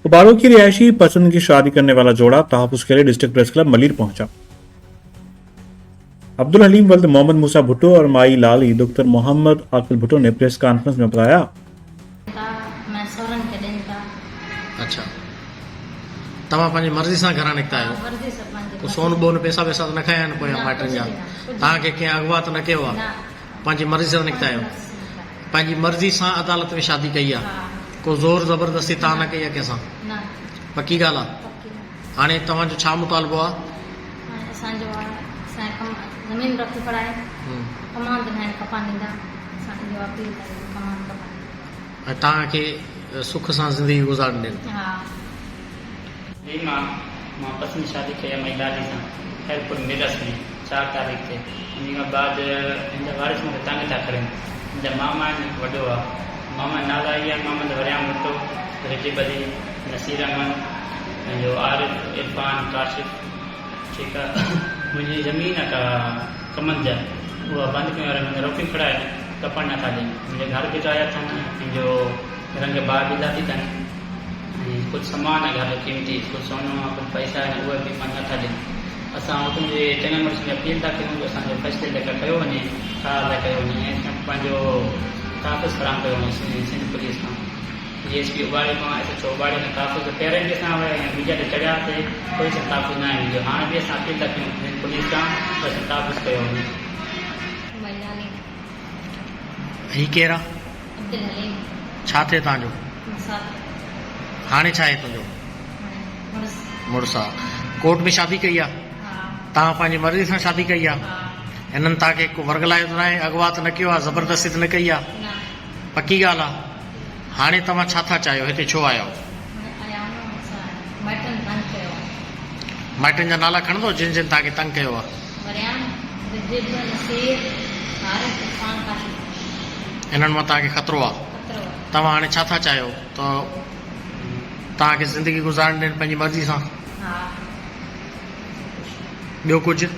उबारों की रिहायशी पसंद की शादी करने वाला जोड़ा तहफ़्फ़ुज़ के लिए डिस्ट्रिक्ट प्रेस क्लब मलिर पहुंचा। अब्दुल हलीम वल्द मोहम्मद मूसा भुट्टो और माई लाली डॉक्टर मोहम्मद आकिल भुट्टो ने प्रेस कॉन्फ्रेंस में बताया। अच्छा, तव्हां पंहिंजी मर्ज़ी सां घरां निकिता आहियो? को सोन बोन पैसा वैसा त न खया आहिनि पोयां माइटनि जा? तव्हांखे कंहिं अॻुवा त न कयो आहे? पंहिंजी मर्ज़ी सां निकिता आहियो? पंहिंजी मर्ज़ी सां अदालत में शादी कई आहे? को ज़ोर ज़बरदस्ती तव्हां न कई आहे कंहिंसां? पक्की ॻाल्हि आहे? हाणे तव्हांजो छा मुतालबो आहे? ज़मीन रखी पढ़ाए कमान ॾिना कपान ॾींदा ऐं तव्हांखे सुख सां ज़िंदगी गुज़ारणी ॾियनि। मां पसंद शादी कई आहे लाली सां खैरपुर मिरस में 4 तारीख़ ते। उन खां बाद हिनजा वारिस मूंखे तंग था करनि। मुंहिंजा मामा आहिनि, वॾो आहे मामा नाला इहा मोहम्मद वरियाम भुट्टो, रिजिब अली, नसीर अहमद, जो आरिफ इरफान काशिफ। ठीकु आहे, मुंहिंजी ज़मीन आहे का कमंद जा उहा बंदि कयूं वारा मुंहिंजा रोकी खड़ा आहिनि, कपड़ नथा ॾियनि। मुंहिंजे घर बि ठाहिया अथनि, मुंहिंजो रंग बार बि दादी अथनि, ऐं कुझु सामान आहे घर क़ीमती, कुझु सोनो आहे, कुझु पैसा आहिनि, उहे बि मां नथा ॾियनि। असां हुकुम जे चङे मुड़ुस खे अपील था कयूं, असांजो फ़ैसिले जेका कयो वञे, छा लाइ कयो वञे, ऐं पंहिंजो तहफ़्फ़ुज़ फराहम कयो वञे सिंध पुलिस खां। DSP उबाड़े खां SHO उबाड़े खां तहफ़्फ़ुज़ पहिरें बि असां मीडिया ते चढ़िया ते कोई तहफ़्फ़ुज़ न आहे मिलियो। हाणे बि असां अपील था कयूं सिंध पुलिस खां त तहफ़्फ़ुज़ कयो वञे। ही केरु आहे? अब्दुल हलीम। छा थिए तव्हांजो? हाणे छा आहे तुंहिंजो? मुड़ुस आहे। कोर्ट में शादी कई आहे? तव्हां पंहिंजी मर्ज़ी सां शादी कई आहे? हिननि तव्हांखे को वर्गलायो त न आहे, अॻुवा त न कयो आहे, ज़बरदस्ती त न कई आहे? पक्की ॻाल्हि आहे? हाणे तव्हां छा था चाहियो? हिते छो आया आहियो? माइटनि जा नाला खणंदो जिन जिन तव्हांखे तंग कयो आहे? हिननि मां तव्हांखे ख़तरो आहे? तव्हां हाणे छा था चाहियो? त तव्हांखे ज़िंदगी गुज़ारण ॾियनि पंहिंजी मर्ज़ी सां? ॿियो कुझु?